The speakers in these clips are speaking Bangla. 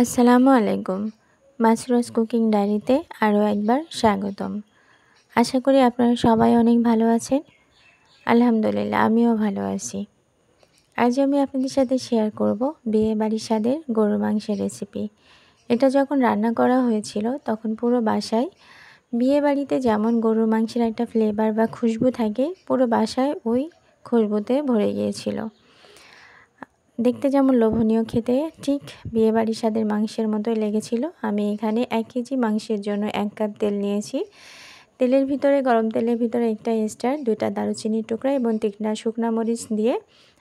আসসালামু আলাইকুম। মাছরোজ কুকিং ডায়েরিতে আরও একবার স্বাগতম। আশা করি আপনারা সবাই অনেক ভালো আছেন। আলহামদুলিল্লাহ, আমিও ভালো আছি। আজ আমি আপনাদের সাথে শেয়ার করব বিয়েবাড়ির স্বাদের গরুর মাংসের রেসিপি। এটা যখন রান্না করা হয়েছিল তখন পুরো বাসায়, বিয়েবাড়িতে যেমন গরুর মাংসের একটা ফ্লেভার বা খুশবু থাকে, পুরো বাসায় ওই খুশবুতে ভরে গিয়েছিল। দেখতে যেমন লোভনীয়, খেতে ঠিক বিয়েবাড়ির স্বাদের মাংসের মতোই লেগেছিল। আমি এখানে 1 কেজি মাংসের জন্য 1 কাপ তেল নিয়েছি। তেলের ভিতরে, গরম তেলের ভিতরে একটা স্টার, 2টা দারুচিনির টুকরা এবং 3টা শুকনা মরিচ দিয়ে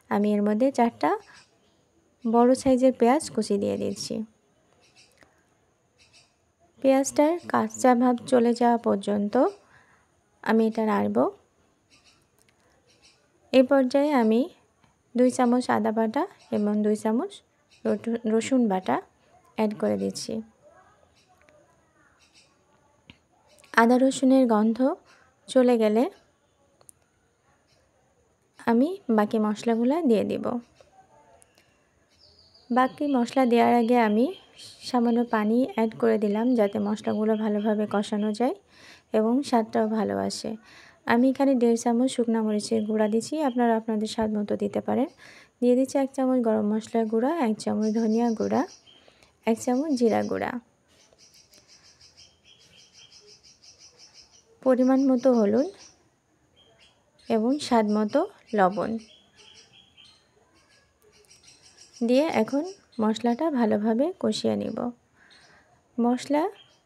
আমি এর মধ্যে 4টা বড় সাইজের পেঁয়াজ কুচি দিয়ে দিচ্ছি। পেঁয়াজটার কাঁচা ভাব চলে যাওয়া পর্যন্ত আমি এটা নাড়ব। এই পর্যায়ে আমি 2 চামচ আদা বাটা এবং 2 চামচ রসুন বাটা অ্যাড করে দিচ্ছি। আদা রসুনের গন্ধ চলে গেলে আমি বাকি মশলাগুলো দিয়ে দিব। বাকি মশলা দেওয়ার আগে আমি সামান্য পানি অ্যাড করে দিলাম, যাতে মশলাগুলো ভালোভাবে কষানো যায় এবং স্বাদটাও ভালো আসে। আমি এখানে 1.5 চামচ শুকনো মরিচের গুঁড়া দিচ্ছি, আপনারা আপনাদের স্বাদ মতো দিতে পারেন। দিয়ে দিচ্ছি 1 চামচ গরম মশলার গুঁড়া, 1 চামচ ধনিয়া গুঁড়া, 1 চামচ জিরা গুঁড়া, পরিমাণ মতো হলুদ এবং স্বাদ মতো লবণ দিয়ে এখন মশলাটা ভালোভাবে কষিয়ে নিব। মশলা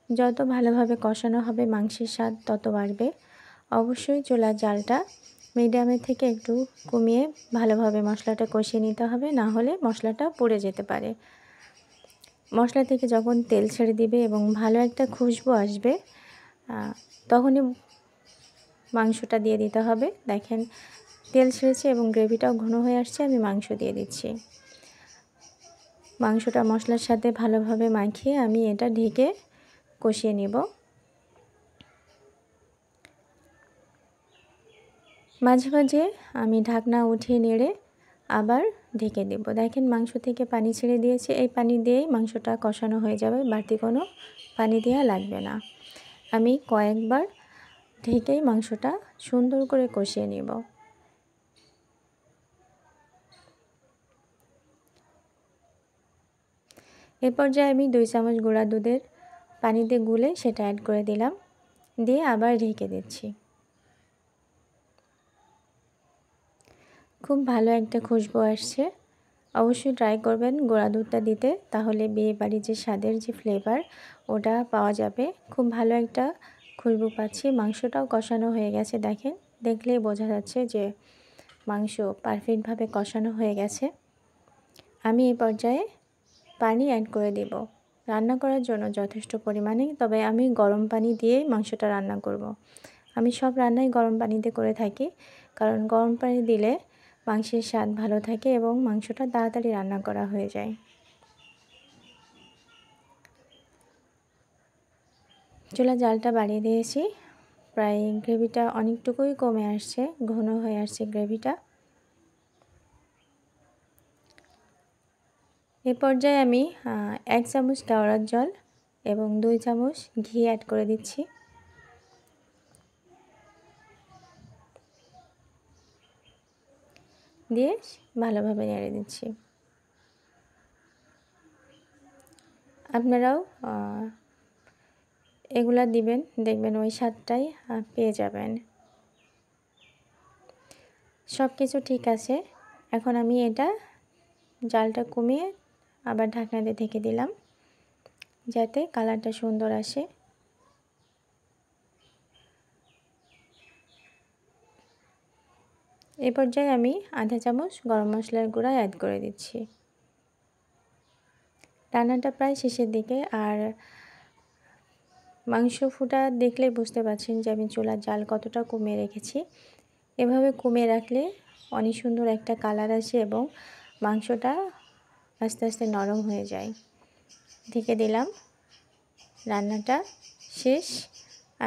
যত ভালোভাবে কষানো হবে মাংসের স্বাদ তত বাড়বে। অবশ্যই চুলার জালটা মিডিয়ামে থেকে একটু কমিয়ে ভালোভাবে মশলাটা কষিয়ে নিতে হবে, না হলে মশলাটা পুড়ে যেতে পারে। মশলা থেকে যখন তেল ছেড়ে দিবে এবং ভালো একটা খুশবু আসবে, তখনই মাংসটা দিয়ে দিতে হবে। দেখেন তেল ছেড়েছে এবং গ্রেভিটাও ঘন হয়ে আসছে, আমি মাংস দিয়ে দিচ্ছি। মাংসটা মশলার সাথে ভালোভাবে মাখিয়ে আমি এটা ঢেকে কষিয়ে নেব। মাঝে মাঝে আমি ঢাকনা উঠিয়ে নেড়ে আবার ঢেকে দেব। দেখেন মাংস থেকে পানি ছেড়ে দিয়েছে, এই পানি দিয়েই মাংসটা কষানো হয়ে যাবে, বাড়তি কোনো পানি দেওয়া লাগবে না। আমি কয়েকবার ঢেকেই মাংসটা সুন্দর করে কষিয়ে নেব। এ পর্যায়ে আমি 2 চামচ গুঁড়া দুধের পানিতে গুলে সেটা অ্যাড করে দিলাম, দিয়ে আবার ঢেকে দিচ্ছি। খুব ভালো একটা খুশবু আসছে। অবশ্যই ট্রাই করবেন গুঁড়া দুধটা দিতে, তাহলে বিয়েবাড়ির যে স্বাদের যে ফ্লেভার ওটা পাওয়া যাবে। খুব ভালো একটা খুশবু পাচ্ছি। মাংসটাও কষানো হয়ে গেছে, দেখেন দেখলেই বোঝা যাচ্ছে যে মাংস পারফেক্টভাবে কষানো হয়ে গেছে। আমি এই পর্যায়ে পানি অ্যাড করে দেব রান্না করার জন্য যথেষ্ট পরিমাণে, তবে আমি গরম পানি দিয়ে মাংসটা রান্না করব। আমি সব রান্নাই গরম পানিতে করে থাকি, কারণ গরম পানি দিলে মাংসের স্বাদ ভালো থাকে এবং মাংসটা তাড়াতাড়ি রান্না করা হয়ে যায়। চুলা জালটা বাড়িয়ে দিয়েছি, প্রায় গ্রেভিটা অনেকটুকুই কমে আসছে, ঘন হয়ে আসছে গ্রেভিটা। এই পর্যায়ে আমি 1 চামচ কেওড়ার জল এবং 2 চামচ ঘি অ্যাড করে দিচ্ছি। দিয়ে ভালোভাবে নেড়ে দিচ্ছি। আপনারাও এগুলা দিবেন, দেখবেন ওই স্বাদটাই পেয়ে যাবেন। সব কিছু ঠিক আছে। এখন আমি এটা জালটা কমিয়ে আবার ঢাকনা দিয়ে ঢেকে দিলাম, যাতে কালারটা সুন্দর আসে। এই পর্যায়ে আমি আধা চামচ গরম মশলার গুঁড়া অ্যাড করে দিচ্ছি। রান্নাটা প্রায় শেষের দিকে, আর মাংস ফুটা দেখলে বুঝতে পারছেন যে আমি চুলার জাল কতটা কমিয়ে রেখেছি। এভাবে কমিয়ে রাখলে অনেক সুন্দর একটা কালার আসে এবং মাংসটা আস্তে আস্তে নরম হয়ে যায়। ঢেকে দিলাম, রান্নাটা শেষ।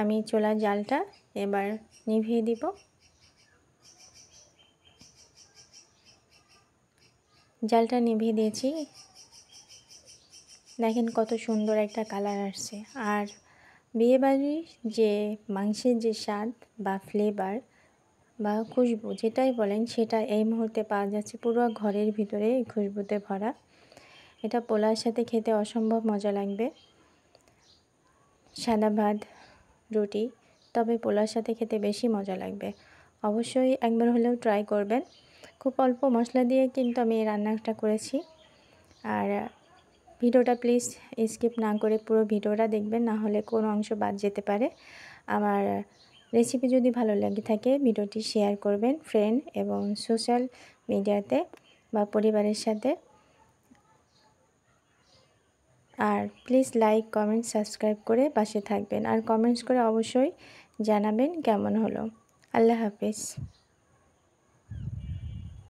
আমি চুলার জালটা এবার নিভিয়ে দিব। জালটা নিভিয়ে দিয়েছি। দেখেন কত সুন্দর একটা কালার আসছে। আর বিয়েবাড়ির যে মাংসের যে স্বাদ বা ফ্লেভার বা খুশবু যেটাই বলেন সেটা এই মুহূর্তে পাওয়া যাচ্ছে পুরো ঘরের ভিতরে এই খুশবুতে ভরা। এটা পোলাওর সাথে খেতে অসম্ভব মজা লাগবে। সাদা ভাত, রুটি, তবে পোলাওর সাথে খেতে বেশি মজা লাগবে। অবশ্যই একবার হলেও ট্রাই করবেন। খুব অল্প মশলা দিয়ে কিন্তু আমি এই রান্নাটা করেছি। আর ভিডিওটা প্লিজ স্কিপ না করে পুরো ভিডিওটা দেখবেন, না হলে কোনো অংশ বাদ যেতে পারে। আমার রেসিপি যদি ভালো লেগে থাকে ভিডিওটি শেয়ার করবেন ফ্রেন্ড এবং সোশ্যাল মিডিয়াতে বা পরিবারের সাথে। আর প্লিজ লাইক, কমেন্ট, সাবস্ক্রাইব করে পাশে থাকবেন। আর কমেন্টস করে অবশ্যই জানাবেন কেমন হলো। আল্লাহ হাফেজ।